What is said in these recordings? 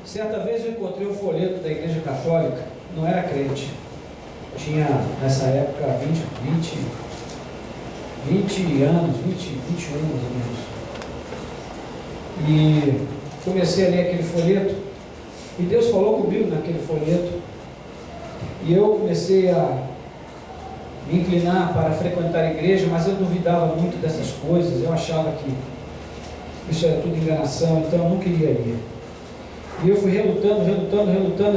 Certa vez eu encontrei um folheto da Igreja Católica, não era crente, tinha nessa época 20 anos, 21 mais ou menos. E comecei a ler aquele folheto, e Deus falou comigo naquele folheto, e eu comecei a me inclinar para frequentar a igreja, mas eu duvidava muito dessas coisas, eu achava que isso era tudo enganação, então eu não queria ir. E eu fui relutando,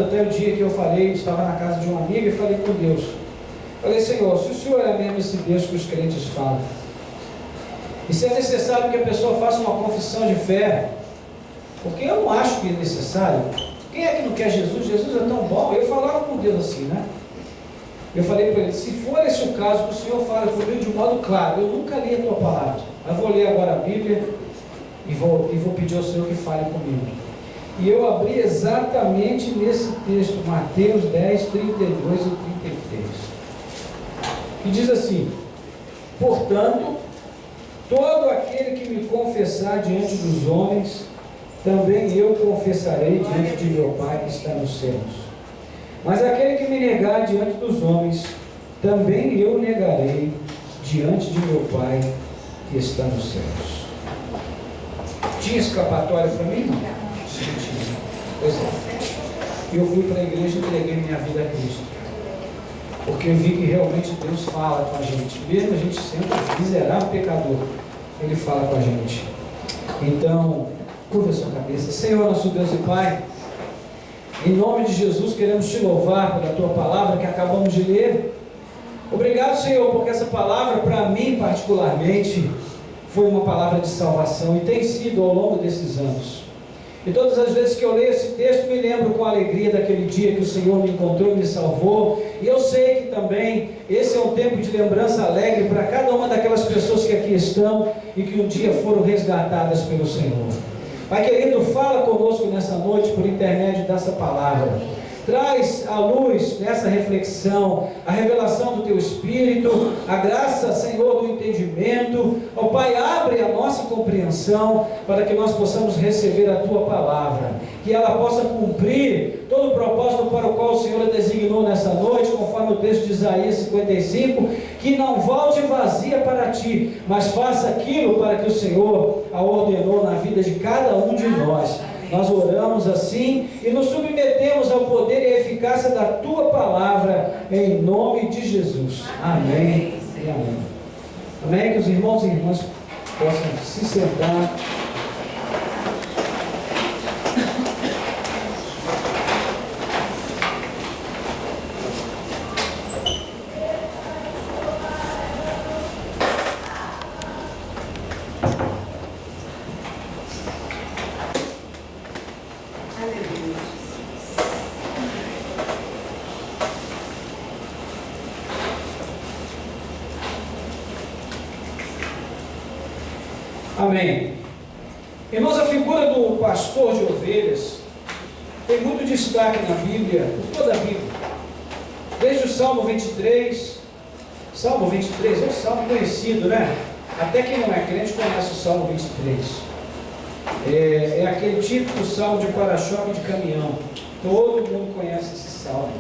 até o dia que eu falei, estava na casa de um amigo e falei com Deus. Falei, Senhor, se o Senhor é mesmo esse Deus que os crentes falam, e se é necessário que a pessoa faça uma confissão de fé, porque eu não acho que é necessário. Quem é que não quer Jesus? Jesus é tão bom. Eu falava com Deus assim, né? Eu falei para ele, se for esse o caso, que o Senhor fala comigo de um modo claro, eu nunca li a tua palavra, eu vou ler agora a Bíblia e vou pedir ao Senhor que fale comigo. E eu abri exatamente nesse texto, Mateus 10, 32 e 33, que diz assim: portanto, todo aquele que me confessar diante dos homens, também eu confessarei diante de meu Pai que está nos céus. Mas aquele que me negar diante dos homens, também eu negarei diante de meu Pai que está nos céus. Tinha escapatória para mim? Não. Pois é. Eu fui para a igreja e entreguei minha vida a Cristo, porque eu vi que realmente Deus fala com a gente, mesmo a gente sendo miserável pecador, Ele fala com a gente. Então, curva a sua cabeça. Senhor, nosso Deus e Pai, em nome de Jesus queremos te louvar pela tua palavra que acabamos de ler. Obrigado, Senhor, porque essa palavra para mim particularmente foi uma palavra de salvação e tem sido ao longo desses anos. E todas as vezes que eu leio esse texto, me lembro com alegria daquele dia que o Senhor me encontrou e me salvou. E eu sei que também esse é um tempo de lembrança alegre para cada uma daquelas pessoas que aqui estão e que um dia foram resgatadas pelo Senhor. Pai querido, fala conosco nessa noite por intermédio dessa palavra. Traz à luz nessa reflexão a revelação do Teu Espírito, a graça, Senhor, do entendimento. Ó Pai, abre a nossa compreensão para que nós possamos receber a Tua palavra, que ela possa cumprir todo o propósito para o qual o Senhor a designou nessa noite, conforme o texto de Isaías 55, que não volte vazia para Ti, mas faça aquilo para que o Senhor a ordenou na vida de cada um de nós. Nós oramos assim e nos submetemos ao poder e à eficácia da Tua palavra, em nome de Jesus. Amém e amém. Amém? Que os irmãos e irmãs possam se sentar. Amém. Irmãos, a figura do pastor de ovelhas tem muito destaque na Bíblia, em toda a Bíblia. Desde o Salmo 23, Salmo 23 é um salmo conhecido, né? Até quem não é crente conhece o Salmo 23. É aquele típico salmo de para-choque de caminhão. Todo mundo conhece esse salmo.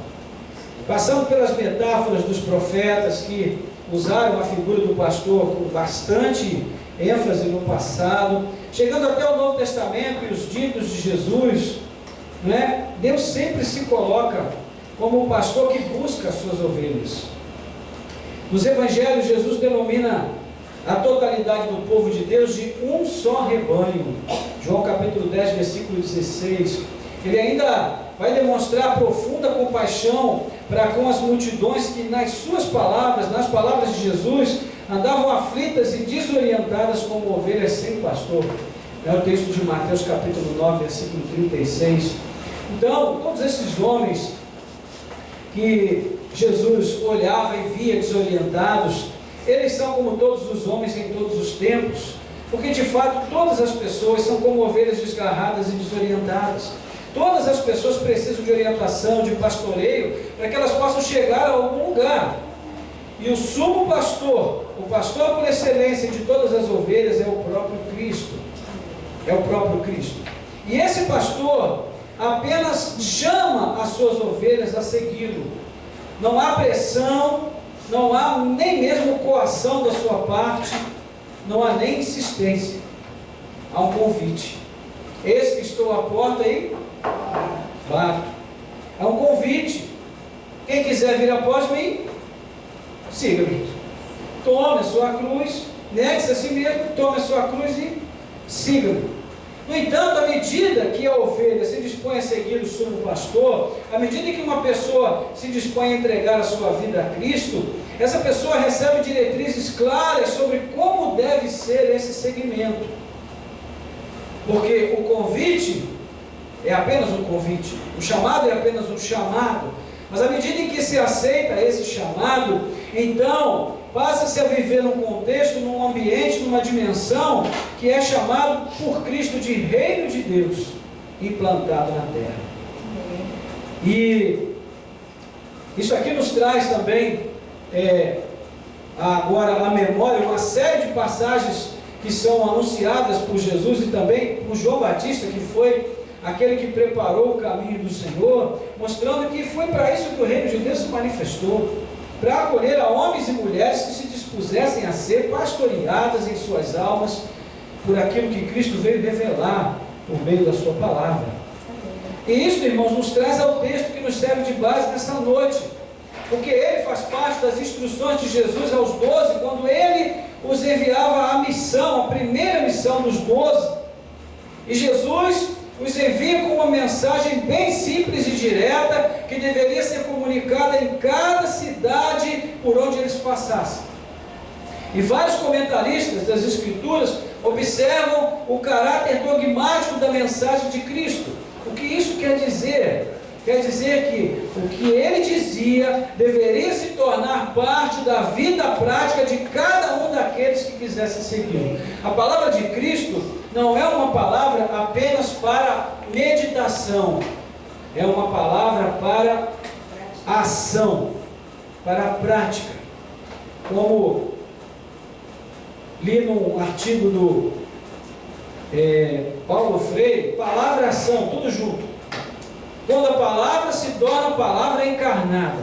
Passando pelas metáforas dos profetas que usaram a figura do pastor com bastante ênfase no passado, chegando até o Novo Testamento e os ditos de Jesus, né? Deus sempre se coloca como um pastor que busca as suas ovelhas. Nos Evangelhos, Jesus denomina a totalidade do povo de Deus de um só rebanho. João capítulo 10, versículo 16. Ele ainda vai demonstrar profunda compaixão para com as multidões que nas suas palavras, nas palavras de Jesus, andavam aflitas e desorientadas como ovelhas sem pastor. É o texto de Mateus capítulo 9, versículo 36. Então, todos esses homens que Jesus olhava e via desorientados, eles são como todos os homens em todos os tempos, porque de fato todas as pessoas são como ovelhas desgarradas e desorientadas. Todas as pessoas precisam de orientação, de pastoreio, para que elas possam chegar a algum lugar. E o sumo pastor, o pastor por excelência de todas as ovelhas é o próprio Cristo. É o próprio Cristo. E esse pastor, apenas chama as suas ovelhas a segui-lo. Não há pressão, não há nem mesmo coação da sua parte, não há nem insistência. Há um convite. Eis que estou à porta e bato. É um convite. Quem quiser vir após mim, siga-me. Tome a sua cruz, negue-se a si mesmo, tome a sua cruz e siga-me. No entanto, à medida que a ovelha se dispõe a seguir o sumo pastor, à medida que uma pessoa se dispõe a entregar a sua vida a Cristo, essa pessoa recebe diretrizes claras sobre como deve ser esse seguimento. Porque o convite é apenas um convite, o chamado é apenas um chamado, mas à medida em que se aceita esse chamado, então passa-se a viver num contexto, num ambiente, numa dimensão que é chamado por Cristo de Reino de Deus, implantado na terra. E isso aqui nos traz também agora à memória uma série de passagens que são anunciadas por Jesus e também por João Batista, que foi aquele que preparou o caminho do Senhor, mostrando que foi para isso que o Reino de Deus se manifestou, para acolher a homens e mulheres que se dispusessem a ser pastoreadas em suas almas por aquilo que Cristo veio revelar por meio da sua palavra. E isso, irmãos, nos traz ao texto que nos serve de base nessa noite, porque ele faz parte das instruções de Jesus aos 12, quando ele os enviava à missão, a primeira missão dos 12, e Jesus os envia com uma mensagem bem simples e direta, que deveria ser comunicada em cada cidade por onde eles passassem. E vários comentaristas das Escrituras observam o caráter dogmático da mensagem de Cristo. O que isso quer dizer? Quer dizer que o que ele dizia deveria se tornar parte da vida prática de cada um daqueles que quisessem segui-lo. A palavra de Cristo não é uma palavra apenas para meditação, é uma palavra para ação, para a prática. Como li num artigo do Paulo Freire, palavra e ação, tudo junto. Quando a palavra se torna palavra encarnada,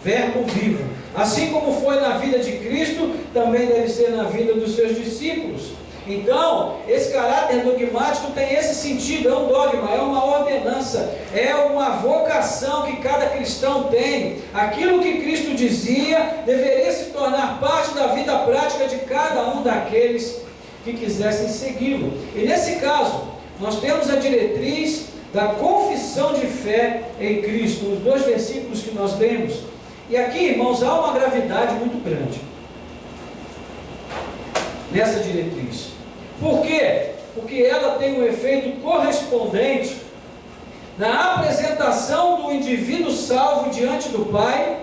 verbo vivo, assim como foi na vida de Cristo, também deve ser na vida dos seus discípulos. Então, esse caráter dogmático tem esse sentido, é um dogma, é uma ordenança, é uma vocação que cada cristão tem. Aquilo que Cristo dizia deveria se tornar parte da vida prática de cada um daqueles que quisessem segui-lo. E nesse caso, nós temos a diretriz da confissão de fé em Cristo, os 2 versículos que nós lemos. E aqui, irmãos, há uma gravidade muito grande nessa diretriz. Por quê? Porque ela tem um efeito correspondente na apresentação do indivíduo salvo diante do Pai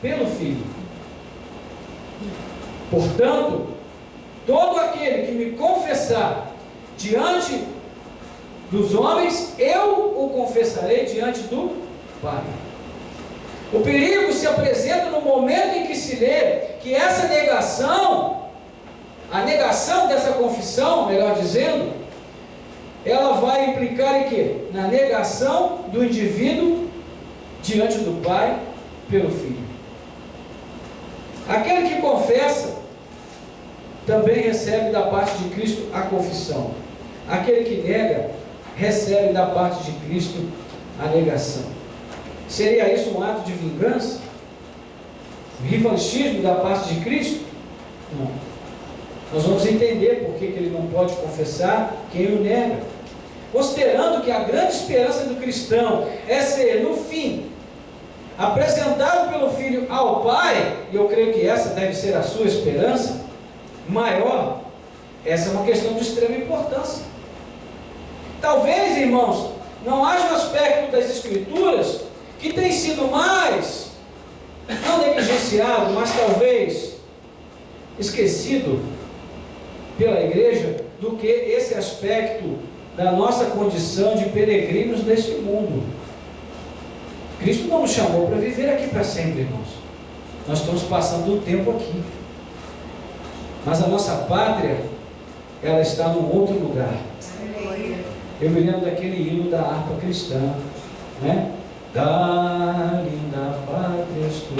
pelo Filho. Portanto, todo aquele que me confessar diante dos homens, eu o confessarei diante do Pai. O perigo se apresenta no momento em que se lê que essa negação, a negação dessa confissão, melhor dizendo, ela vai implicar em quê? Na negação do indivíduo diante do Pai pelo Filho. Aquele que confessa também recebe da parte de Cristo a confissão. Aquele que nega recebe da parte de Cristo a negação. Seria isso um ato de vingança? Um revanchismo da parte de Cristo? Não. Nós vamos entender por que ele não pode confessar quem o nega. Considerando que a grande esperança do cristão é ser, no fim, apresentado pelo Filho ao Pai, e eu creio que essa deve ser a sua esperança maior, essa é uma questão de extrema importância. Talvez, irmãos, não haja um aspecto das Escrituras que tem sido mais, não negligenciado, mas talvez esquecido pela igreja, do que esse aspecto da nossa condição de peregrinos neste mundo. Cristo não nos chamou para viver aqui para sempre, irmãos. Nós estamos passando o tempo aqui, mas a nossa pátria, ela está num outro lugar. Eu me lembro daquele hino da harpa cristã, né? Da linda pátria estou,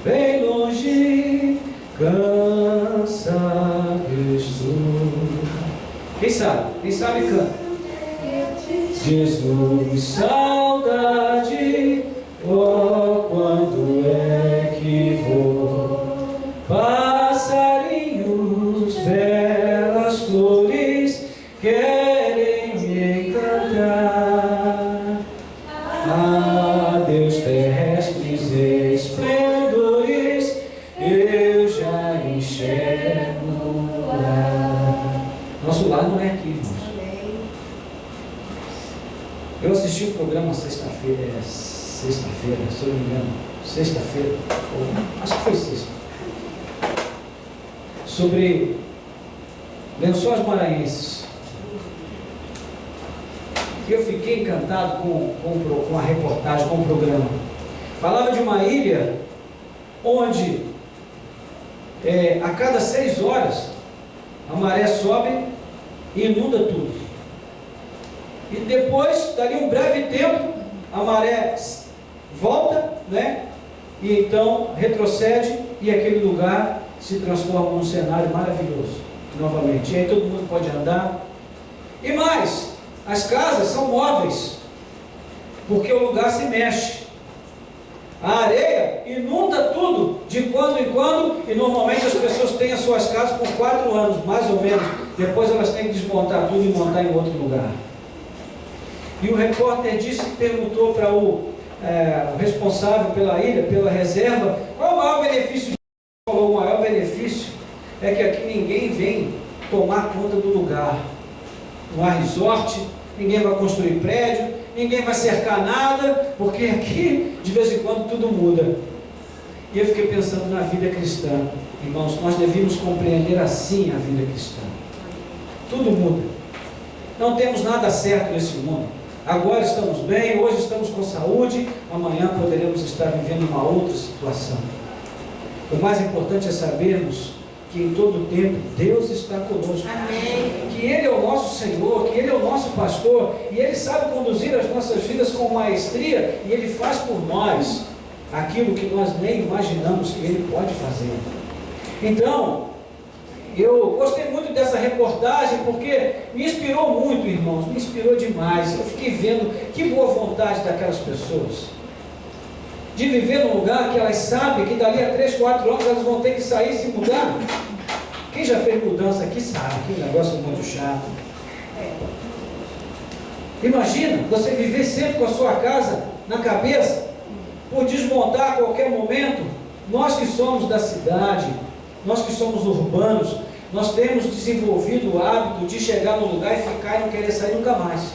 bem longe, cansado estou. Quem sabe canta. Jesus, saudade, oh, quando é que vou? Passarinhos, belas flores, querem me encantar. Adeus, terrestres esplendores, eu já enxergo lá. Nosso lar não é aqui, irmãos. Eu assisti o programa sexta-feira, se eu não me engano, sexta-feira, acho que foi sexta, sobre Lençóis Maranhenses. E eu fiquei encantado com a reportagem, com o programa. Falava de uma ilha onde a cada 6 horas a maré sobe e inunda tudo. E depois, dali um breve tempo, a maré volta, né? E então retrocede e aquele lugar se transforma num cenário maravilhoso novamente. E aí todo mundo pode andar. E mais, as casas são móveis, porque o lugar se mexe. A areia inunda tudo de quando em quando, e normalmente as pessoas têm as suas casas por 4 anos, mais ou menos. Depois elas têm que desmontar tudo e montar em outro lugar. E o repórter perguntou para o responsável pela ilha, pela reserva, qual o maior benefício? Ele falou: o maior benefício é que aqui ninguém vem tomar conta do lugar. Não há resort, ninguém vai construir prédio, ninguém vai cercar nada, porque aqui de vez em quando tudo muda. E eu fiquei pensando na vida cristã. Irmãos, nós devíamos compreender assim a vida cristã. Tudo muda. Não temos nada certo nesse mundo. Agora estamos bem, hoje estamos com saúde, amanhã poderemos estar vivendo uma outra situação. O mais importante é sabermos que em todo tempo Deus está conosco. Amém. Que Ele é o nosso Senhor, que Ele é o nosso pastor, e Ele sabe conduzir as nossas vidas com maestria, e Ele faz por nós aquilo que nós nem imaginamos que Ele pode fazer. Então, eu gostei muito dessa reportagem, porque me inspirou muito, irmãos, me inspirou demais. Eu fiquei vendo que boa vontade daquelas pessoas, de viver num lugar que elas sabem que dali a 3, 4 anos elas vão ter que sair e se mudar. Quem já fez mudança aqui sabe que o negócio é muito chato. Imagina você viver sempre com a sua casa na cabeça, por desmontar a qualquer momento. Nós que somos da cidade, nós que somos urbanos, nós temos desenvolvido o hábito de chegar no lugar e ficar e não querer sair nunca mais.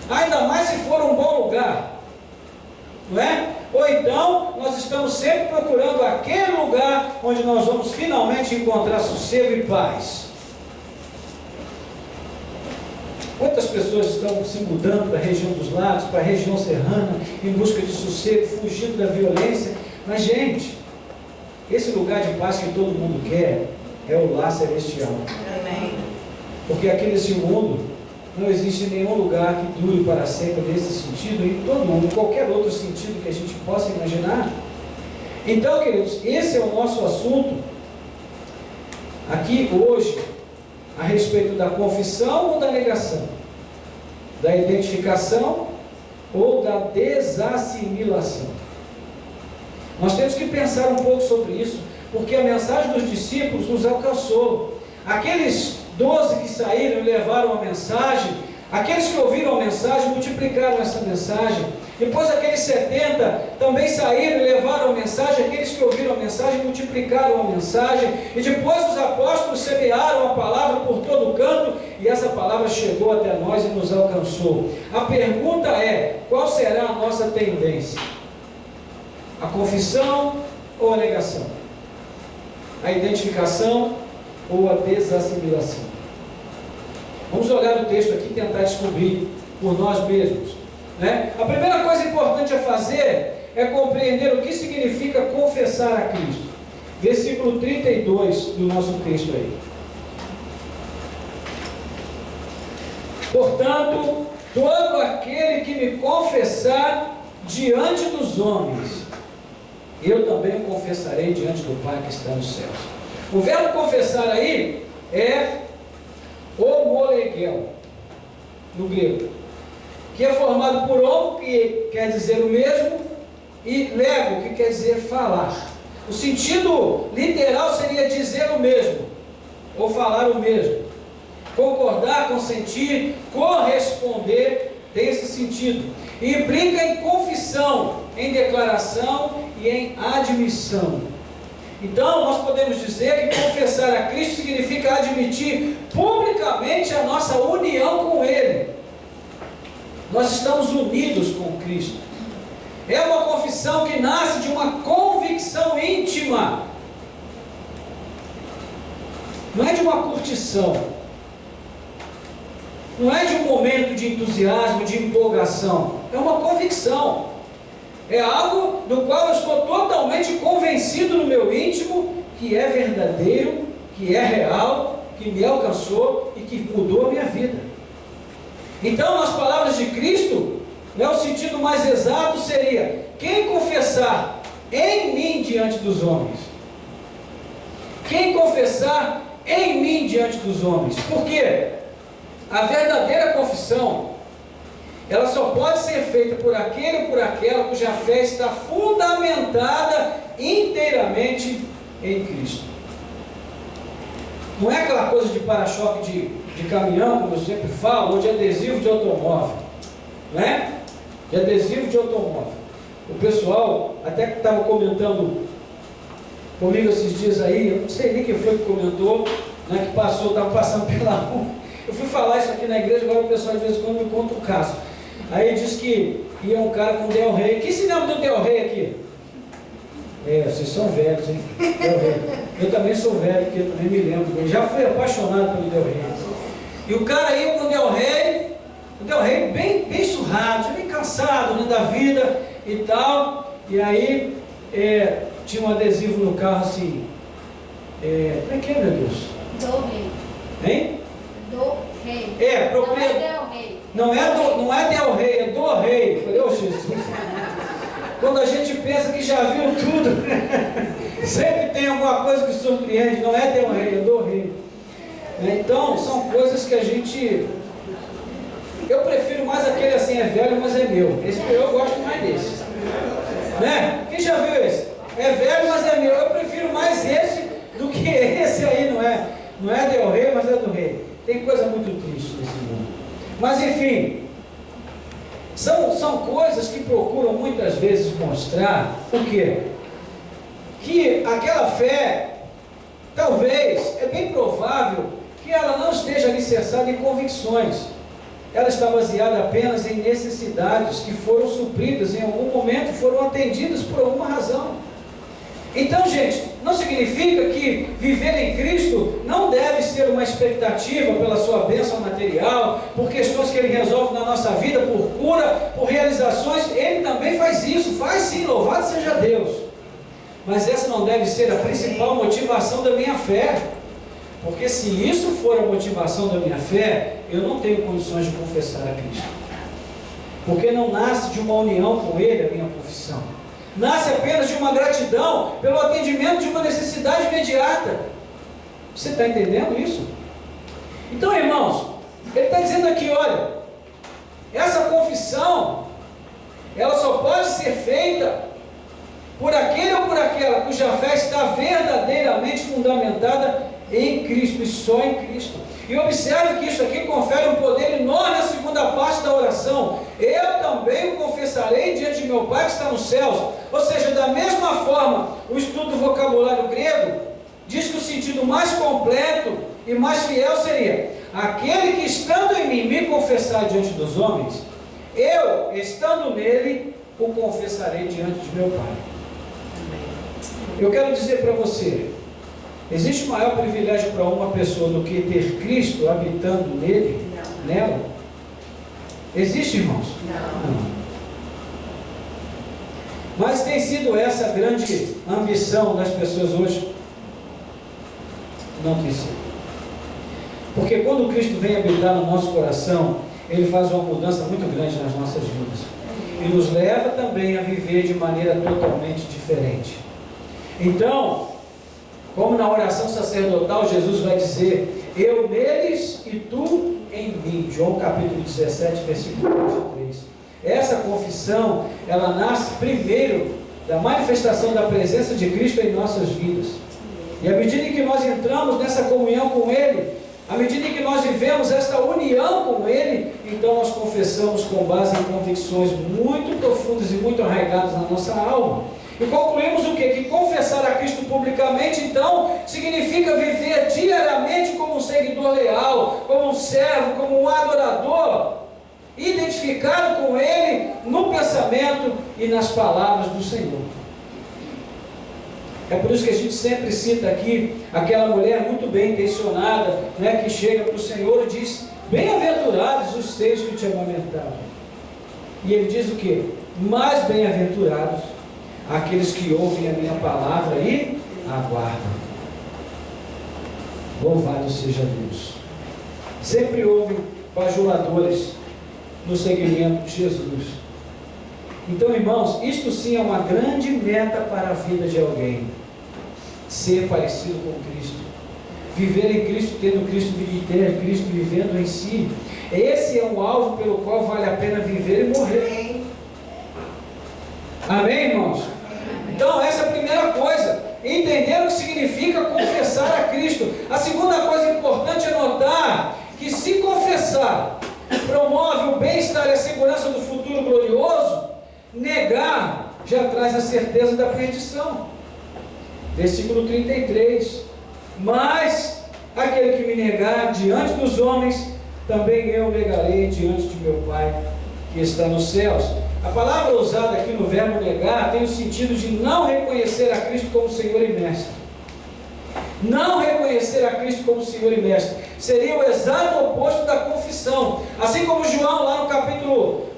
Ainda mais se for um bom lugar, não é? Ou então, nós estamos sempre procurando aquele lugar onde nós vamos finalmente encontrar sossego e paz. Quantas pessoas estão se mudando para a região dos lagos, para a região serrana, em busca de sossego, fugindo da violência? Mas, gente, esse lugar de paz que todo mundo quer é o lar celestial. Amém. Porque aqui nesse mundo não existe nenhum lugar que dure para sempre nesse sentido, em todo mundo, qualquer outro sentido que a gente possa imaginar. Então, queridos, esse é o nosso assunto aqui hoje, a respeito da confissão ou da negação, da identificação ou da desassimilação. Nós temos que pensar um pouco sobre isso, porque a mensagem dos discípulos nos alcançou. Aqueles 12 que saíram e levaram a mensagem, aqueles que ouviram a mensagem multiplicaram essa mensagem. Depois aqueles 70 também saíram e levaram a mensagem, aqueles que ouviram a mensagem multiplicaram a mensagem. E depois os apóstolos semearam a palavra por todo o canto, e essa palavra chegou até nós e nos alcançou. A pergunta é: qual será a nossa tendência? A confissão ou a negação? A identificação ou a desassimilação? Vamos olhar o texto aqui e tentar descobrir por nós mesmos, né? A primeira coisa importante a fazer é compreender o que significa confessar a Cristo. Versículo 32 do nosso texto aí. Portanto, todo aquele que me confessar diante dos homens, eu também o confessarei diante do Pai que está nos céus. O verbo confessar aí é homolegel, no grego, que é formado por homo, que quer dizer o mesmo, e lego, que quer dizer falar. O sentido literal seria dizer o mesmo, ou falar o mesmo. Concordar, consentir, corresponder, tem esse sentido. E implica em confissão, em declaração e em admissão. Então, nós podemos dizer que confessar a Cristo significa admitir publicamente a nossa união com Ele. Nós estamos unidos com Cristo. É uma confissão que nasce de uma convicção íntima. Não é de uma curtição. Não é de um momento de entusiasmo, de empolgação. É uma convicção. É algo do qual eu estou totalmente convencido no meu íntimo que é verdadeiro, que é real, que me alcançou e que mudou a minha vida. Então, nas palavras de Cristo, o sentido mais exato seria: quem confessar em mim diante dos homens. Quem confessar em mim diante dos homens. Por quê? A verdadeira confissão, ela só pode ser feita por aquele ou por aquela cuja fé está fundamentada inteiramente em Cristo. Não é aquela coisa de para-choque de caminhão, como eu sempre falo, ou de adesivo de automóvel. Não é? De adesivo de automóvel. O pessoal até que estava comentando comigo esses dias aí, eu não sei nem quem foi que comentou, né, que estava passando pela rua. Eu fui falar isso aqui na igreja, agora o pessoal de vez em quando me conta um caso. Aí diz que ia um cara com Del Rey. Quem se lembra do Del Rey aqui? Vocês são velhos, hein? Del Rey. Eu também sou velho, porque eu também me lembro. Eu já fui apaixonado pelo Del Rey. E o cara ia com o Del Rey bem surrado, já bem cansado, né, da vida e tal. E aí tinha um adesivo no carro assim. Como é que é, meu Deus? Do Rei. Hein? Do Rei. Não é Del Rey, é do Rei. Eu falei, ô Jesus. Quando a gente pensa que já viu tudo, sempre tem alguma coisa que surpreende. Não é Del Rey, é do Rei. Então, são coisas que a gente... Eu prefiro mais aquele assim, é velho, mas é meu. Esse eu gosto mais desse. Né? Quem já viu esse? É velho, mas é meu. Eu prefiro mais esse do que esse aí, não é? Não é Del Rey, mas é do Rei. Tem coisa muito triste nesse mundo. Mas enfim, são coisas que procuram muitas vezes mostrar o quê? Que aquela fé, talvez, é bem provável que ela não esteja alicerçada em convicções. Ela está baseada apenas em necessidades que foram supridas em algum momento, foram atendidas por alguma razão. Então, gente, não significa que viver em Cristo não deve ser uma expectativa pela sua bênção material, por questões que Ele resolve na nossa vida, por cura, por realizações. Ele também faz isso, faz sim, louvado seja Deus. Mas essa não deve ser a principal motivação da minha fé. Porque se isso for a motivação da minha fé, eu não tenho condições de confessar a Cristo. Porque não nasce de uma união com Ele a minha confissão. Nasce apenas de uma gratidão pelo atendimento de uma necessidade imediata. Você está entendendo isso? Então, irmãos, ele está dizendo aqui, olha, essa confissão, ela só pode ser feita por aquele ou por aquela cuja fé está verdadeiramente fundamentada em Cristo e só em Cristo. E observe que isso aqui confere um poder enorme à segunda parte da oração. Eu também o confessarei diante de meu Pai que está nos céus. Ou seja, da mesma forma, o estudo do vocabulário grego diz que o sentido mais completo e mais fiel seria: aquele que estando em mim me confessar diante dos homens, eu, estando nele, o confessarei diante de meu Pai. Eu quero dizer para você, existe maior privilégio para uma pessoa do que ter Cristo habitando nele, nela? Existe, irmãos? Não. Mas tem sido essa a grande ambição das pessoas hoje? Não tem sido. Porque quando Cristo vem habitar no nosso coração, Ele faz uma mudança muito grande nas nossas vidas. E nos leva também a viver de maneira totalmente diferente. Então, como na oração sacerdotal, Jesus vai dizer: eu neles e tu em mim. João capítulo 17, versículo 23. Essa confissão, ela nasce primeiro da manifestação da presença de Cristo em nossas vidas. E à medida em que nós entramos nessa comunhão com Ele, à medida em que nós vivemos esta união com Ele, então nós confessamos com base em convicções muito profundas e muito arraigadas na nossa alma. E concluímos o quê? Que confessar a Cristo publicamente, então, significa viver diariamente como um seguidor leal, como um servo, como um adorador, identificado com Ele no pensamento e nas palavras do Senhor. É por isso que a gente sempre cita aqui aquela mulher muito bem intencionada, né, que chega para o Senhor e diz: bem-aventurados os seios que te amamentaram. E ele diz o quê? Mais bem-aventurados aqueles que ouvem a minha palavra e aguardam. Louvado seja Deus. Sempre houve bajuladores no seguimento de Jesus. Então, irmãos, isto sim é uma grande meta para a vida de alguém: ser parecido com Cristo, viver em Cristo, tendo Cristo e ter Cristo vivendo em si. Esse é um alvo pelo qual vale a pena viver e morrer. Amém, irmãos? Então, essa é a primeira coisa: entender o que significa confessar a Cristo. A segunda coisa importante é notar que, se confessar promove o bem-estar e a segurança do futuro glorioso, negar já traz a certeza da perdição. Versículo 33: mas aquele que me negar diante dos homens, também eu negarei diante de meu Pai que está nos céus. A palavra usada aqui no verbo negar tem o sentido de não reconhecer a Cristo como Senhor e Mestre. Não reconhecer a Cristo como Senhor e Mestre seria o exato oposto da confissão. Assim como João, lá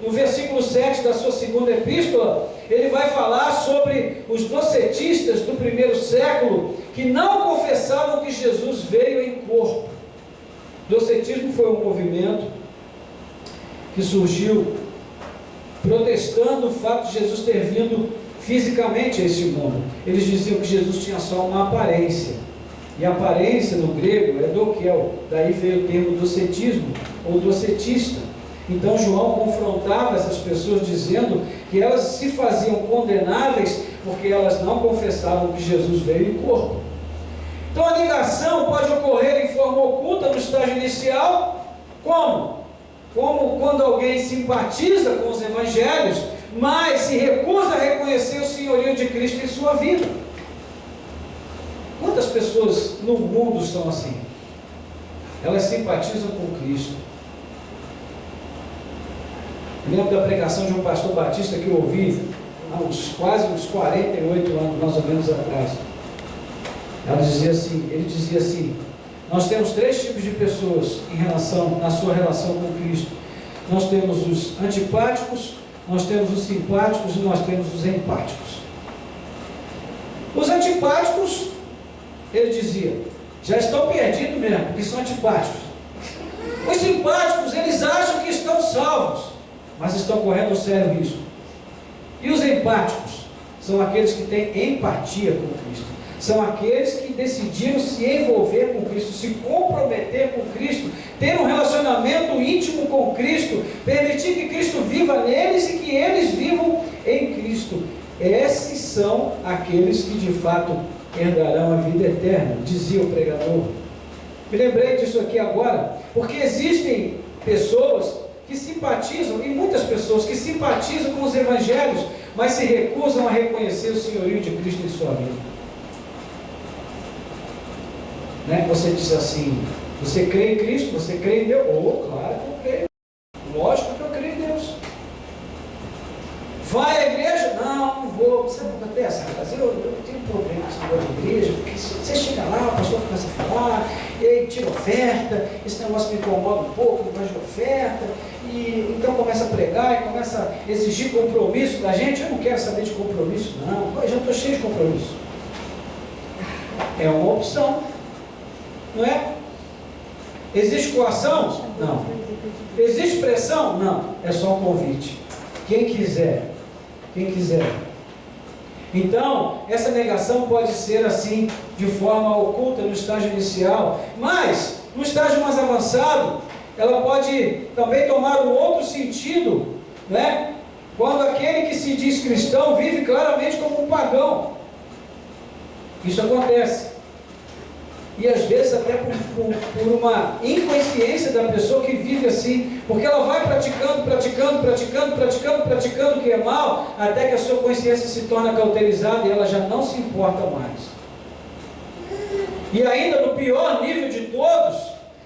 no versículo 7 da sua segunda epístola, ele vai falar sobre os docetistas do primeiro século que não confessavam que Jesus veio em corpo. Docetismo foi um movimento que surgiu protestando o fato de Jesus ter vindo fisicamente a esse mundo. Eles diziam que Jesus tinha só uma aparência. E aparência no grego é dokel, daí veio o termo docetismo ou docetista. Então João confrontava essas pessoas dizendo que elas se faziam condenáveis porque elas não confessavam que Jesus veio em corpo. Então a negação pode ocorrer em forma oculta no estágio inicial. Como? Como quando alguém simpatiza com os evangelhos, mas se recusa a reconhecer o senhorio de Cristo em sua vida. Quantas pessoas no mundo são assim? Elas simpatizam com Cristo. Eu lembro da pregação de um pastor batista que eu ouvi há quase uns 48 anos, mais ou menos, atrás. Ele dizia assim: nós temos 3 tipos de pessoas na sua relação com Cristo. Nós temos os antipáticos, nós temos os simpáticos e nós temos os empáticos. Os antipáticos, ele dizia, já estão perdidos mesmo, porque são antipáticos. Os simpáticos, eles acham que estão salvos, mas estão correndo um sério risco. E os empáticos são aqueles que têm empatia com Cristo. São aqueles que decidiram se envolver com Cristo, se comprometer com Cristo, ter um relacionamento íntimo com Cristo, permitir que Cristo viva neles e que eles vivam em Cristo. Esses são aqueles que de fato herdarão a vida eterna, dizia o pregador. Me lembrei disso aqui agora, porque existem pessoas que simpatizam, e muitas pessoas que simpatizam com os evangelhos, mas se recusam a reconhecer o senhorio de Cristo em sua vida. Você diz assim: você crê em Cristo? Você crê em Deus? Claro que eu creio. Lógico que eu creio em Deus. Vai à igreja? Não vou. Sabe o que acontece? Eu tenho um problema com esse negócio de igreja, porque você chega lá, o pastor começa a falar, e aí tira oferta, esse negócio me incomoda um pouco, negócio de oferta, e então começa a pregar e começa a exigir compromisso da gente. Eu não quero saber de compromisso, não. Eu já estou cheio de compromisso. É uma opção. Não é? Existe coação? Não. Existe pressão? Não. É só um convite. Quem quiser. Quem quiser. Então, essa negação pode ser assim, de forma oculta no estágio inicial, mas no estágio mais avançado, ela pode também tomar um outro sentido, né? Quando aquele que se diz cristão vive claramente como um pagão. Isso acontece. E às vezes até por uma inconsciência da pessoa que vive assim, porque ela vai praticando o que é mal, até que a sua consciência se torna cauterizada e ela já não se importa mais. E ainda no pior nível de todos,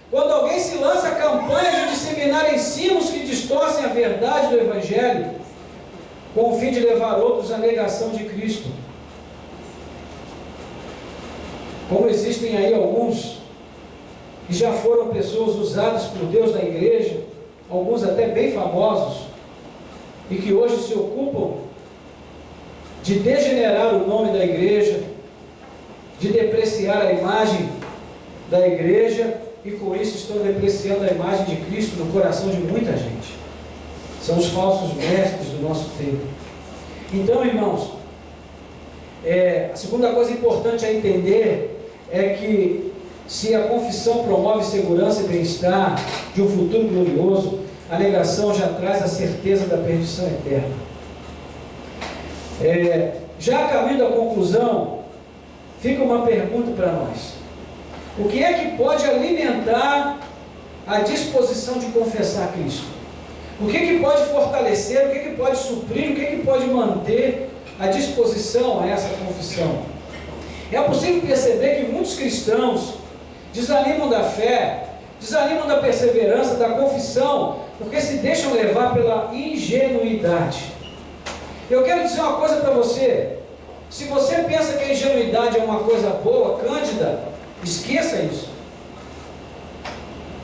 quando alguém se lança a campanha de disseminar ensinos que distorcem a verdade do Evangelho, com o fim de levar outros à negação de Cristo. Como existem aí alguns que já foram pessoas usadas por Deus na igreja, alguns até bem famosos, e que hoje se ocupam de degenerar o nome da igreja, de depreciar a imagem da igreja, e com isso estão depreciando a imagem de Cristo no coração de muita gente. São os falsos mestres do nosso tempo. Então, irmãos, a segunda coisa importante a entender é que se a confissão promove segurança e bem-estar de um futuro glorioso, a negação já traz a certeza da perdição eterna. Já a caminho da conclusão, fica uma pergunta para nós. O que é que pode alimentar a disposição de confessar Cristo? O que é que pode fortalecer, o que é que pode suprir, o que é que pode manter a disposição a essa confissão? É possível perceber que muitos cristãos desanimam da fé, desanimam da perseverança, da confissão, porque se deixam levar pela ingenuidade. Eu quero dizer uma coisa para você: se você pensa que a ingenuidade é uma coisa boa, cândida, esqueça isso.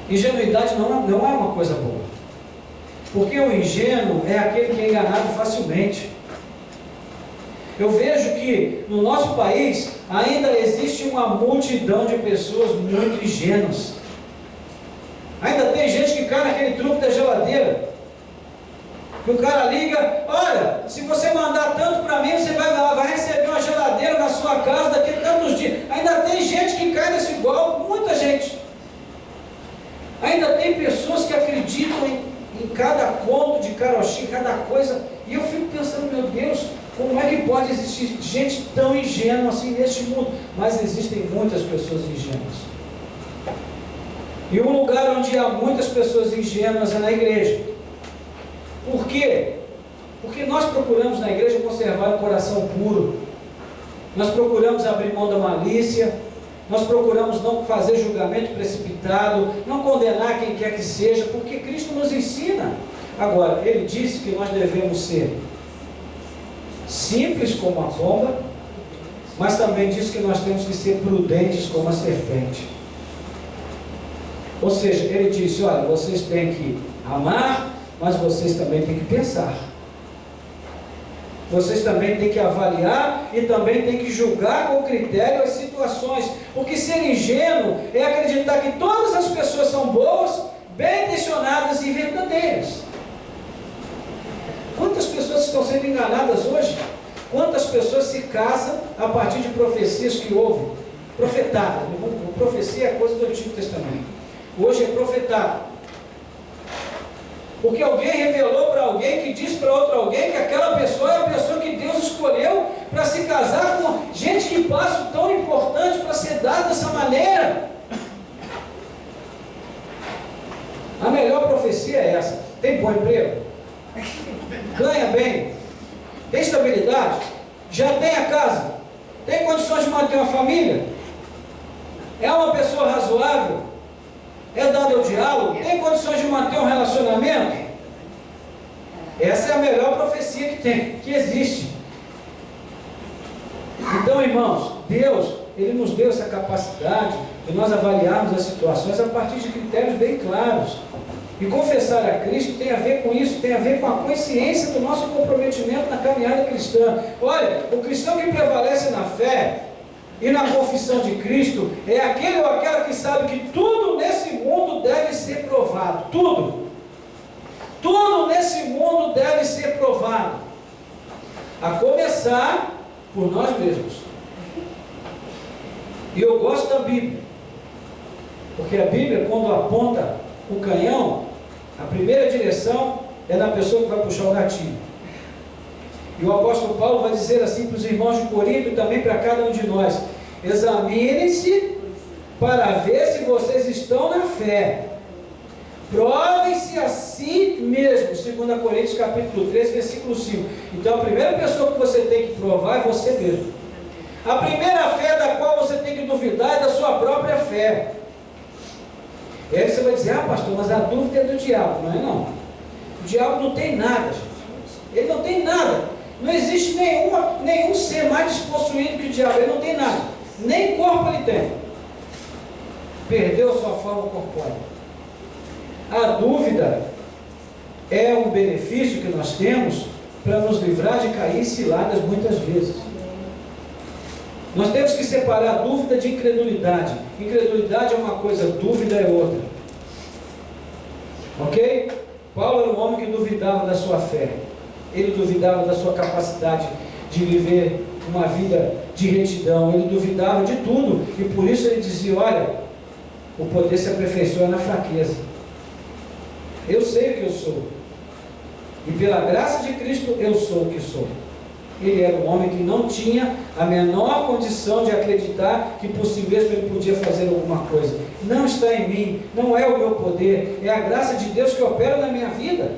Ingenuidade não é uma coisa boa, porque o ingênuo é aquele que é enganado facilmente. Eu vejo que no nosso país ainda existe uma multidão de pessoas muito ingênuas. Ainda tem gente que cai naquele truque da geladeira, que o cara liga: olha, se você mandar tanto para mim, você vai receber uma geladeira na sua casa daqui a tantos dias. Ainda tem gente que cai nesse golpe, muita gente. Ainda tem pessoas que acreditam em cada conto de carochinha, cada coisa, e eu fico pensando: meu Deus, como é que pode existir gente tão ingênua assim neste mundo? Mas existem muitas pessoas ingênuas. E um lugar onde há muitas pessoas ingênuas é na igreja. Por quê? Porque nós procuramos na igreja conservar um coração puro. Nós procuramos abrir mão da malícia. Nós procuramos não fazer julgamento precipitado, não condenar quem quer que seja, porque Cristo nos ensina. Agora, Ele disse que nós devemos ser simples como a pomba, mas também diz que nós temos que ser prudentes como a serpente. Ou seja, Ele disse: olha, vocês têm que amar, mas vocês também têm que pensar. Vocês também têm que avaliar e também têm que julgar com critério as situações. Porque ser ingênuo é acreditar que todas as pessoas são boas, bem intencionadas e verdadeiras. Quantas pessoas estão sendo enganadas hoje? Quantas pessoas se casam a partir de profecias que ouvem? Profetada. Profecia é coisa do Antigo Testamento. Hoje é profetada. Porque alguém revelou para alguém, que diz para outro alguém, que aquela pessoa é a pessoa que Deus escolheu para se casar com gente que passa tão importante para ser dada dessa maneira. A melhor profecia é essa: tem bom emprego, ganha bem, tem estabilidade, já tem a casa, tem condições de manter uma família, é uma pessoa razoável, é dado ao diálogo, tem condições de manter um relacionamento. Essa é a melhor profecia que tem, que existe. Então, irmãos, Deus, Ele nos deu essa capacidade de nós avaliarmos as situações a partir de critérios bem claros. E confessar a Cristo tem a ver com isso, tem a ver com a consciência do nosso comprometimento na caminhada cristã. Olha, o cristão que prevalece na fé, e na confissão de Cristo é aquele ou aquela que sabe que tudo nesse mundo deve ser provado. Tudo. Tudo nesse mundo deve ser provado. A começar por nós mesmos. E eu gosto da Bíblia. Porque a Bíblia, quando aponta o canhão, a primeira direção é da pessoa que vai puxar o gatilho. E o apóstolo Paulo vai dizer assim para os irmãos de Corinto e também para cada um de nós: examinem-se para ver se vocês estão na fé. Provem-se a si mesmos. 2 Coríntios capítulo 13, versículo 5. Então a primeira pessoa que você tem que provar é você mesmo. A primeira fé da qual você tem que duvidar é da sua própria fé. E aí você vai dizer: ah, pastor, mas a dúvida é do diabo. Não é não. O diabo não tem nada, gente. Ele não tem nada. Não existe nenhum ser mais despossuído que o diabo. Ele não tem nada. Nem corpo ele tem. Perdeu a sua forma corpórea. A dúvida é um benefício que nós temos para nos livrar de cair em ciladas muitas vezes. Nós temos que separar a dúvida de incredulidade. Incredulidade é uma coisa, dúvida é outra. Ok? Paulo era um homem que duvidava da sua fé. Ele duvidava da sua capacidade de viver uma vida de retidão. Ele duvidava de tudo. E por isso ele dizia: olha, o poder se aperfeiçoa na fraqueza. Eu sei o que eu sou. E pela graça de Cristo eu sou o que sou. Ele era um homem que não tinha a menor condição de acreditar que por si mesmo ele podia fazer alguma coisa. Não está em mim, não é o meu poder, é a graça de Deus que opera na minha vida.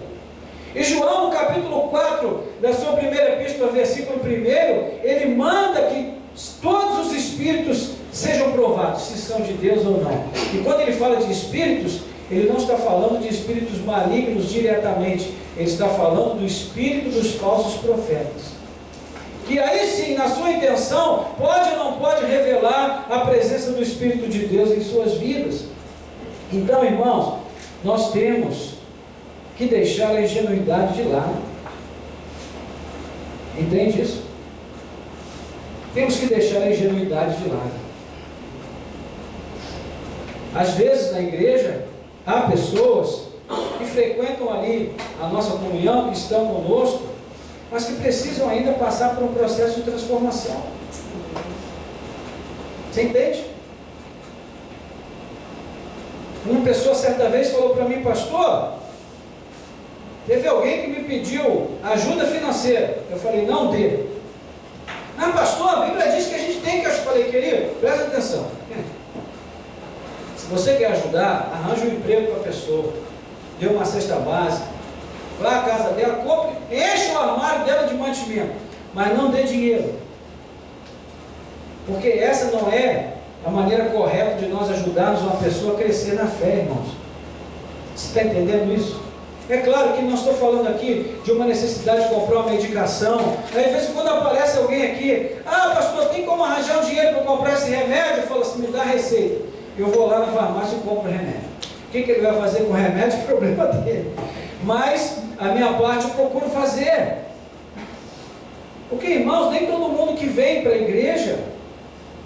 E João, no capítulo 4 da sua primeira epístola, versículo 1, ele manda que todos os espíritos sejam provados, se são de Deus ou não. E quando ele fala de espíritos, ele não está falando de espíritos malignos diretamente, ele está falando do espírito dos falsos profetas. Que aí sim, na sua intenção, pode ou não pode revelar a presença do Espírito de Deus em suas vidas. Então, irmãos, nós temos que deixar a ingenuidade de lado. Entende isso? Temos que deixar a ingenuidade de lado. Às vezes na igreja há pessoas que frequentam ali a nossa comunhão, que estão conosco, mas que precisam ainda passar por um processo de transformação. Você entende? Uma pessoa certa vez falou para mim: pastor, teve alguém que me pediu ajuda financeira. Eu falei: não dê. Ah, pastor, a Bíblia diz que a gente tem que... Eu falei: querido, presta atenção. Se você quer ajudar, arranje um emprego para a pessoa, dê uma cesta básica, vá à casa dela, compre, enche o armário dela de mantimento, mas não dê dinheiro, porque essa não é a maneira correta de nós ajudarmos uma pessoa a crescer na fé, irmãos. Você está entendendo isso? É claro que não estou falando aqui de uma necessidade de comprar uma medicação. Aí, de vez em quando aparece alguém aqui: ah, pastor, tem como arranjar um dinheiro para comprar esse remédio? Eu falo assim: me dá a receita. Eu vou lá na farmácia e compro o remédio. O que ele vai fazer com o remédio? É problema dele. Mas a minha parte eu procuro fazer. Porque, irmãos, nem todo mundo que vem para a igreja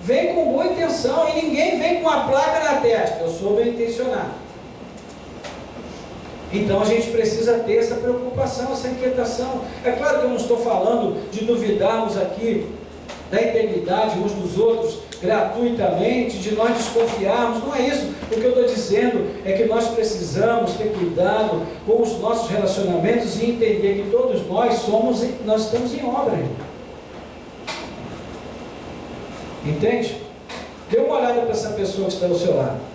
vem com boa intenção, e ninguém vem com a placa na testa: eu sou bem intencionado. Então a gente precisa ter essa preocupação, essa inquietação. É claro que eu não estou falando de duvidarmos aqui da integridade uns dos outros gratuitamente, de nós desconfiarmos. Não é isso. O que eu estou dizendo é que nós precisamos ter cuidado com os nossos relacionamentos e entender que todos nós estamos em obra. Entende? Dê uma olhada para essa pessoa que está ao seu lado.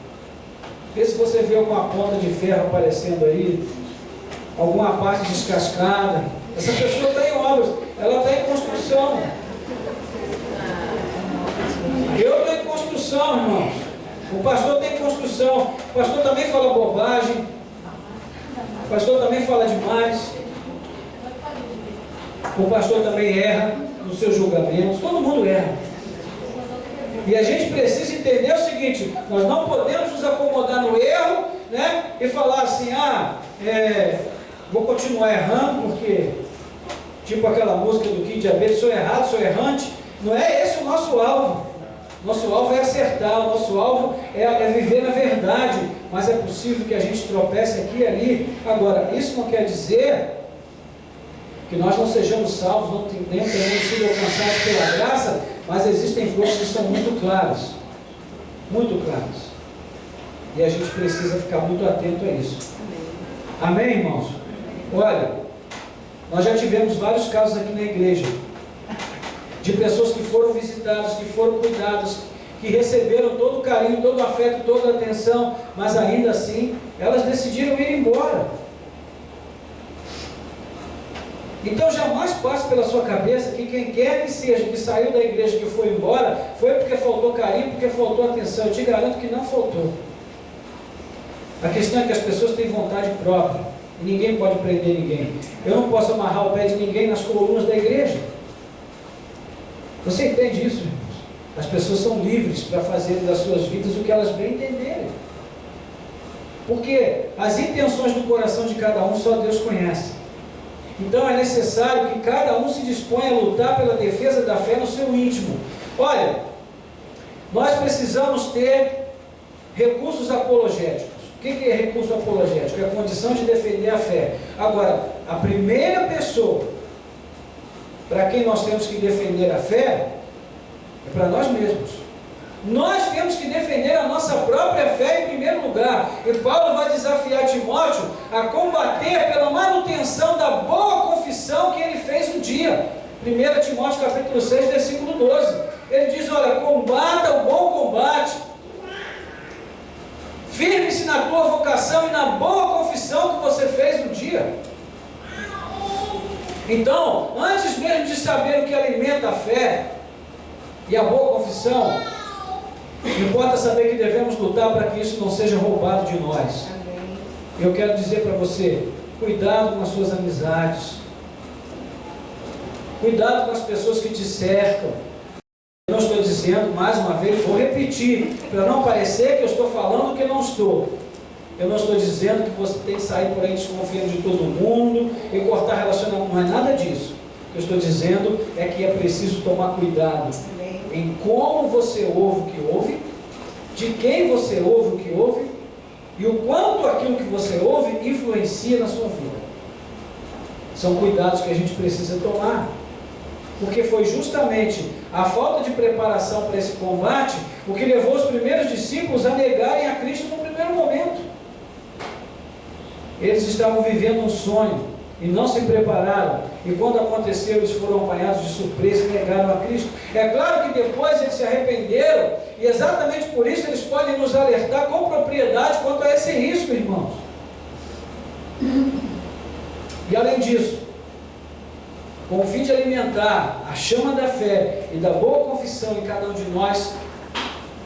Vê se você vê alguma ponta de ferro aparecendo aí, alguma parte descascada. Essa pessoa está em obras, ela está em construção. Eu estou em construção, irmãos. O pastor tem construção. O pastor também fala bobagem. O pastor também fala demais. O pastor também erra nos seus julgamentos. Todo mundo erra. E a gente precisa entender o seguinte: nós não podemos nos acomodar no erro, né? E falar assim: vou continuar errando, porque, tipo aquela música do Kid Abelha, sou errado, sou errante. Não é esse o nosso alvo. Nosso alvo é acertar, o nosso alvo é viver na verdade, mas é possível que a gente tropece aqui e ali. Agora, isso não quer dizer que nós não sejamos salvos, não tenhamos sido alcançados pela graça, mas existem coisas que são muito claras, e a gente precisa ficar muito atento a isso. Amém, irmãos? Olha, nós já tivemos vários casos aqui na igreja, de pessoas que foram visitadas, que foram cuidadas, que receberam todo o carinho, todo o afeto, toda a atenção, mas ainda assim, elas decidiram ir embora. Então jamais passe pela sua cabeça que quem quer que seja, que saiu da igreja, que foi embora, foi porque faltou carinho, porque faltou atenção. Eu te garanto que não faltou. A questão é que as pessoas têm vontade própria, e ninguém pode prender ninguém. Eu não posso amarrar o pé de ninguém nas colunas da igreja. Você entende isso, irmãos? As pessoas são livres para fazer das suas vidas o que elas bem entenderem. Porque as intenções do coração de cada um só Deus conhece. Então é necessário que cada um se disponha a lutar pela defesa da fé no seu íntimo. Olha, nós precisamos ter recursos apologéticos. O que é recurso apologético? É a condição de defender a fé. Agora, a primeira pessoa para quem nós temos que defender a fé é para nós mesmos. Nós temos que defender a nossa própria fé em primeiro lugar. E Paulo vai desafiar Timóteo a combater pela manutenção da boa confissão que ele fez um dia. 1 Timóteo capítulo 6, versículo 12. Ele diz, olha, combata o bom combate. Firme-se na tua vocação e na boa confissão que você fez um dia. Então, antes mesmo de saber o que alimenta a fé e a boa confissão, importa saber que devemos lutar para que isso não seja roubado de nós. Amém. Eu quero dizer para você, cuidado com as suas amizades, cuidado com as pessoas que te cercam. Eu não estou dizendo, mais uma vez, vou repetir, para não parecer que eu estou falando que não estou. Eu não estou dizendo que você tem que sair por aí desconfiando de todo mundo e cortar relacionamento, não é nada disso. O que eu estou dizendo é que é preciso tomar cuidado em como você ouve o que ouve, de quem você ouve o que ouve, e o quanto aquilo que você ouve influencia na sua vida. São cuidados que a gente precisa tomar, porque foi justamente a falta de preparação para esse combate o que levou os primeiros discípulos a negarem a Cristo no primeiro momento. Eles estavam vivendo um sonho e não se prepararam, e quando aconteceu, eles foram apanhados de surpresa e negaram a Cristo. É claro que depois eles se arrependeram, e exatamente por isso eles podem nos alertar com propriedade quanto a esse risco, irmãos. E além disso, com o fim de alimentar a chama da fé e da boa confissão em cada um de nós,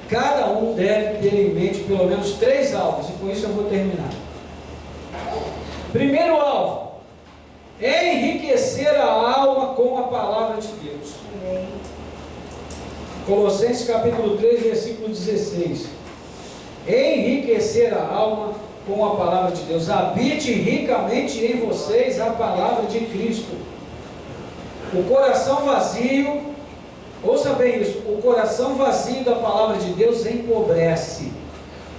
cada um deve ter em mente pelo menos 3 alvos, e com isso eu vou terminar. Primeiro alvo, enriquecer a alma com a palavra de Deus. Amém. Colossenses capítulo 3, versículo 16. Enriquecer a alma com a palavra de Deus. Habite ricamente em vocês a palavra de Cristo. O coração vazio, ouça bem isso, o coração vazio da palavra de Deus empobrece.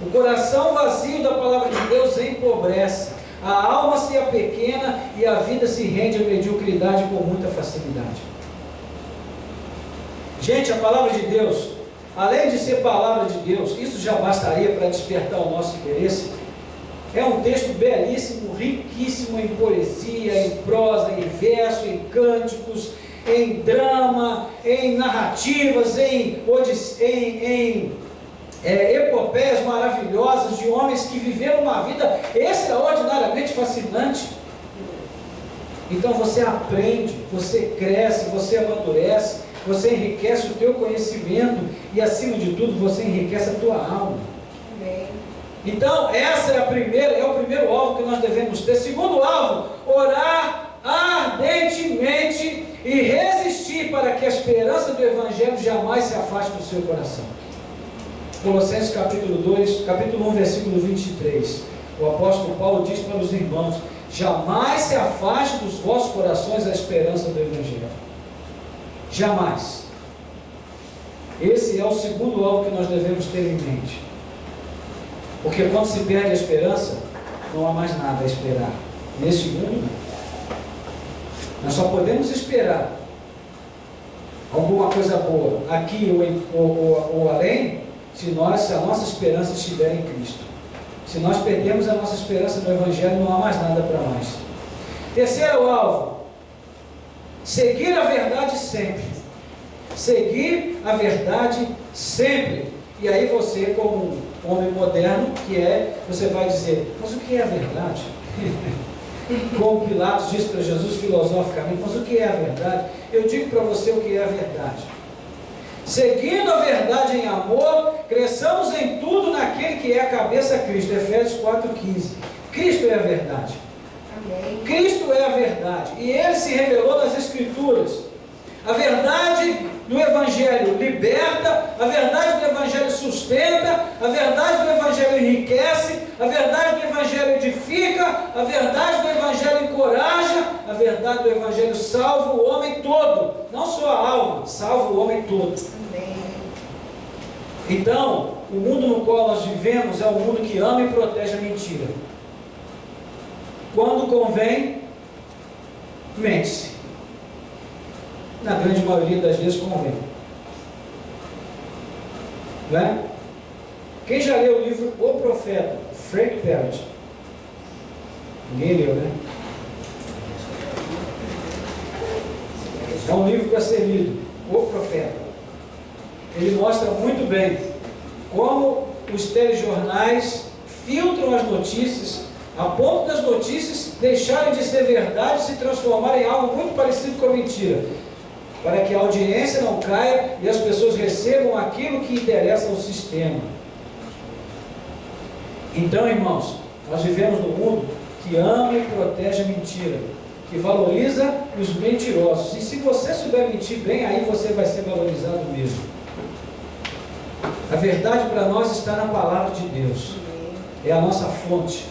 O coração vazio da palavra de Deus empobrece. A alma se apequena e a vida se rende à mediocridade com muita facilidade. Gente, a palavra de Deus, além de ser palavra de Deus, isso já bastaria para despertar o nosso interesse. É um texto belíssimo, riquíssimo em poesia, em prosa, em verso, em cânticos, em drama, em narrativas, em epopeias maravilhosas de homens que viveram uma vida extraordinariamente fascinante. Então você aprende, você cresce, você amadurece, você enriquece o teu conhecimento e, acima de tudo, você enriquece a tua alma. Amém. Então essa é o primeiro alvo que nós devemos ter. Segundo alvo, orar ardentemente e resistir para que a esperança do Evangelho jamais se afaste do seu coração. Colossenses capítulo 1, versículo 23. O apóstolo Paulo diz para os irmãos: jamais se afaste dos vossos corações a esperança do Evangelho. Jamais. Esse é o segundo alvo que nós devemos ter em mente. Porque quando se perde a esperança, não há mais nada a esperar. Neste mundo, nós só podemos esperar alguma coisa boa aqui ou além, se a nossa esperança estiver em Cristo. Se nós perdemos a nossa esperança no Evangelho, não há mais nada para nós. Terceiro alvo: seguir a verdade sempre. Seguir a verdade sempre. E aí você, como um homem moderno você vai dizer: mas o que é a verdade? Como Pilatos disse para Jesus filosoficamente: mas o que é a verdade? Eu digo para você o que é a verdade. Seguindo a verdade em amor, cresçamos em tudo naquele que é a cabeça, Cristo. Efésios 4,15. Cristo é a verdade. Amém. Cristo é a verdade. E Ele se revelou nas Escrituras. A verdade do Evangelho liberta, a verdade do Evangelho sustenta, a verdade do Evangelho enriquece, a verdade do Evangelho edifica, a verdade do Evangelho encoraja, a verdade do Evangelho salva o homem todo, não só a alma, salva o homem todo. Amém. Então, o mundo no qual nós vivemos é um mundo que ama e protege a mentira. Quando convém, mente-se. Na grande maioria das vezes convém. Não é? Quem já leu o livro O Profeta, Frank Perry? Ninguém leu, né? É um livro para ser lido. O Profeta. Ele mostra muito bem como os telejornais filtram as notícias a ponto das notícias deixarem de ser verdade e se transformarem em algo muito parecido com a mentira, para que a audiência não caia e as pessoas recebam aquilo que interessa ao sistema. Então, irmãos, nós vivemos num mundo que ama e protege a mentira, que valoriza os mentirosos. E se você souber mentir bem, aí você vai ser valorizado mesmo. A verdade para nós está na palavra de Deus. É a nossa fonte.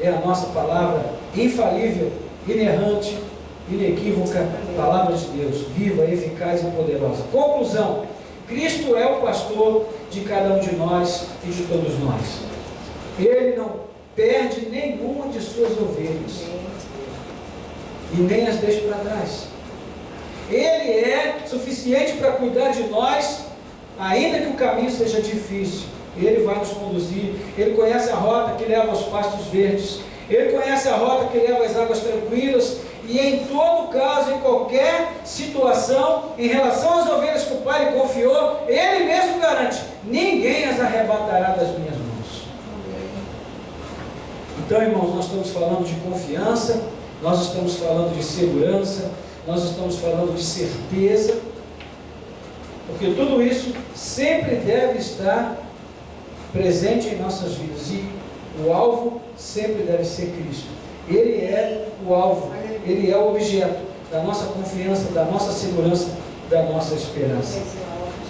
É a nossa palavra infalível, inerrante, inequívoca, palavra de Deus, viva, eficaz e poderosa. Conclusão: Cristo é o pastor de cada um de nós e de todos nós. Ele não perde nenhuma de suas ovelhas e nem as deixa para trás. Ele é suficiente para cuidar de nós, ainda que o caminho seja difícil. Ele vai nos conduzir. Ele conhece a rota que leva aos pastos verdes. Ele conhece a rota que leva às águas tranquilas. E em todo caso, em qualquer situação, em relação às ovelhas que o Pai lhe confiou, Ele mesmo garante: ninguém as arrebatará das minhas mãos. Então, irmãos, nós estamos falando de confiança, nós estamos falando de segurança, nós estamos falando de certeza, porque tudo isso sempre deve estar presente em nossas vidas, e o alvo sempre deve ser Cristo. Ele é o alvo, Ele é o objeto da nossa confiança, da nossa segurança, da nossa esperança.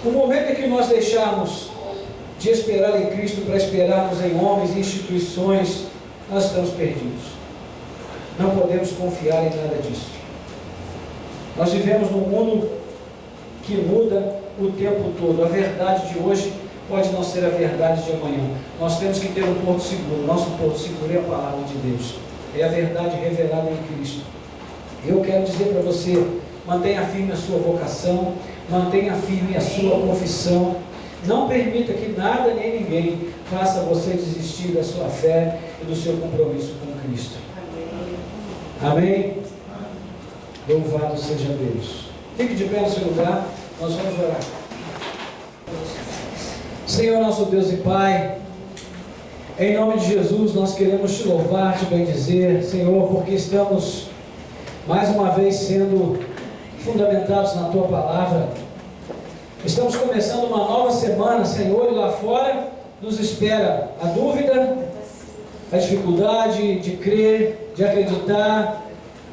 No momento em que nós deixarmos de esperar em Cristo para esperarmos em homens e instituições, nós estamos perdidos. Não podemos confiar em nada disso. Nós vivemos num mundo que muda o tempo todo. A verdade de hoje pode não ser a verdade de amanhã. Nós temos que ter um porto seguro. Nosso porto seguro é a palavra de Deus. É a verdade revelada em Cristo. Eu quero dizer para você: mantenha firme a sua vocação, mantenha firme a sua confissão. Não permita que nada nem ninguém faça você desistir da sua fé e do seu compromisso com Cristo. Amém? Louvado seja Deus. Fique de pé no seu lugar, nós vamos orar. Senhor, nosso Deus e Pai, em nome de Jesus, nós queremos te louvar, te bendizer, Senhor, porque estamos mais uma vez sendo fundamentados na Tua Palavra. Estamos começando uma nova semana, Senhor, e lá fora nos espera a dúvida, a dificuldade de crer, de acreditar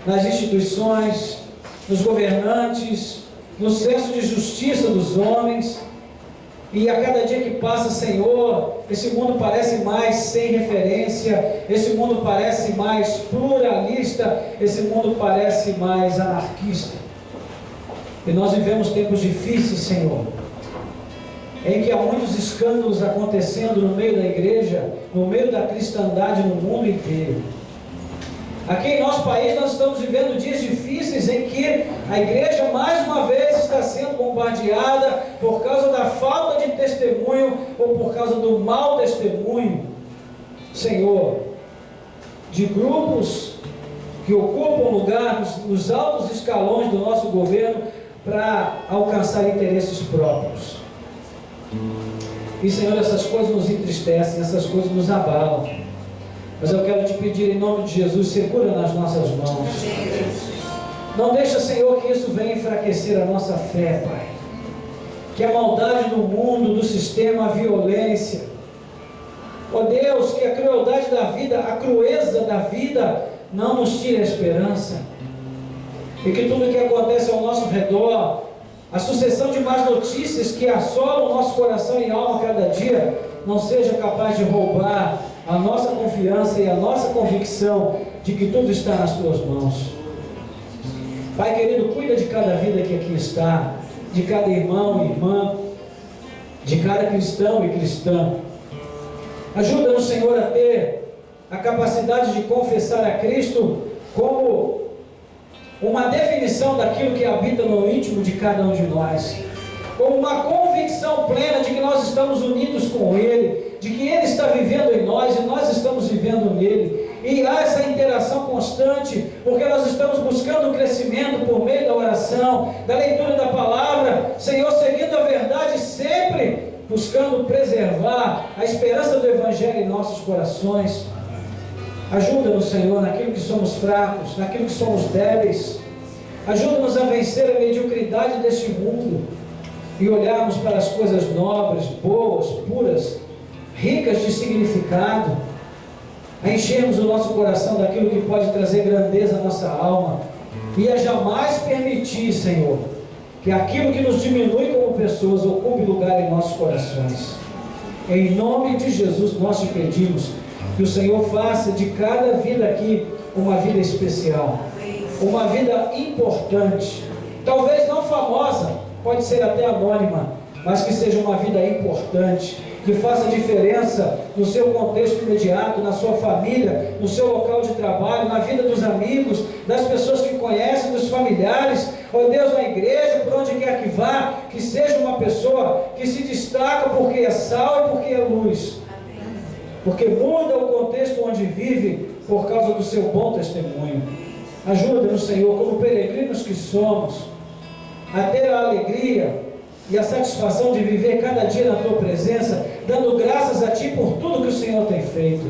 nas instituições, nos governantes, no senso de justiça dos homens. E a cada dia que passa, Senhor, esse mundo parece mais sem referência, esse mundo parece mais pluralista, esse mundo parece mais anarquista. E nós vivemos tempos difíceis, Senhor. em que há muitos escândalos acontecendo no meio da igreja, no meio da cristandade no mundo inteiro. Aqui em nosso país nós estamos vivendo dias difíceis em que a igreja mais uma vez está sendo bombardeada por causa da falta de testemunho ou por causa do mau testemunho, Senhor, de grupos que ocupam lugar nos altos escalões do nosso governo para alcançar interesses próprios. E Senhor, essas coisas nos entristecem, essas coisas nos abalam. Mas eu quero te pedir em nome de Jesus, segura nas nossas mãos. Não deixa, Senhor, que isso venha enfraquecer a nossa fé, Pai. Que a maldade do mundo, do sistema, a violência, ó Deus, que a crueldade da vida, a crueza da vida não nos tire a esperança. E que tudo que acontece ao nosso redor, a sucessão de más notícias que assolam o nosso coração e alma cada dia, não seja capaz de roubar a nossa confiança e a nossa convicção de que tudo está nas tuas mãos. Pai querido, cuida de cada vida que aqui está, de cada irmão e irmã, de cada cristão e cristã. Ajuda-nos, Senhor, a ter a capacidade de confessar a Cristo como uma definição daquilo que habita no íntimo de cada um de nós, como uma convicção plena de que nós estamos unidos com Ele, de que Ele está vivendo em nós e nós estamos vivendo nele. E há essa interação constante, porque nós estamos buscando o crescimento por meio da oração, da leitura da palavra, Senhor, seguindo a verdade, sempre buscando preservar a esperança do Evangelho em nossos corações. Ajuda-nos, Senhor, naquilo que somos fracos, naquilo que somos débeis. Ajuda-nos a vencer a mediocridade deste mundo e olharmos para as coisas nobres, boas, puras, ricas de significado, a enchermos o nosso coração daquilo que pode trazer grandeza à nossa alma, e a jamais permitir, Senhor, que aquilo que nos diminui como pessoas ocupe lugar em nossos corações. Em nome de Jesus nós te pedimos que o Senhor faça de cada vida aqui uma vida especial, uma vida importante, talvez não famosa, pode ser até anônima, mas que seja uma vida importante, que faça diferença no seu contexto imediato, na sua família, no seu local de trabalho, na vida dos amigos, das pessoas que conhecem, dos familiares, ó Deus, na igreja, por onde quer que vá, que seja uma pessoa que se destaca porque é sal e porque é luz, porque muda o contexto onde vive por causa do seu bom testemunho. Ajuda-nos, Senhor, como peregrinos que somos, a ter a alegria e a satisfação de viver cada dia na Tua presença, dando graças a Ti por tudo que o Senhor tem feito,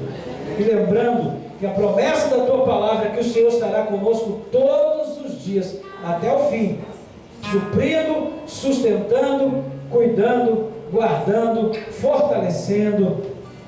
e lembrando que a promessa da Tua palavra é que o Senhor estará conosco todos os dias, até o fim, suprindo, sustentando, cuidando, guardando, fortalecendo,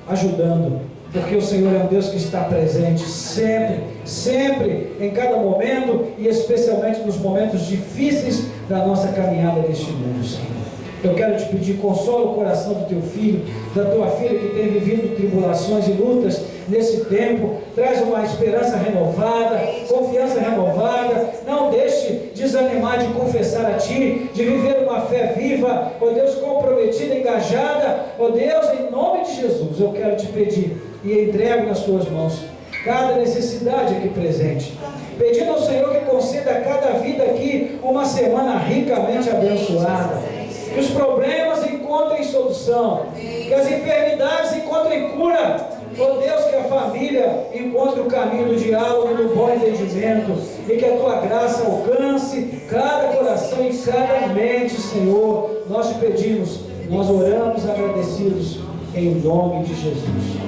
ajudando, porque o Senhor é um Deus que está presente sempre, sempre, em cada momento, e especialmente nos momentos difíceis da nossa caminhada neste mundo, Senhor. Eu quero te pedir, consola o coração do teu filho, da tua filha que tem vivido tribulações e lutas nesse tempo, traz uma esperança renovada, confiança renovada, não deixe desanimar de confessar a Ti, de viver uma fé viva, ó Deus, comprometida, engajada, ó Deus, em nome de Jesus, eu quero te pedir e entrego nas Tuas mãos cada necessidade aqui presente, pedindo ao Senhor que conceda a cada vida aqui uma semana ricamente abençoada, que os problemas encontrem solução, que as enfermidades encontrem cura, ó Deus, que a família encontre o caminho do diálogo e do bom entendimento, e que a Tua graça alcance cada coração e cada mente, Senhor. Nós te pedimos, nós oramos agradecidos em nome de Jesus.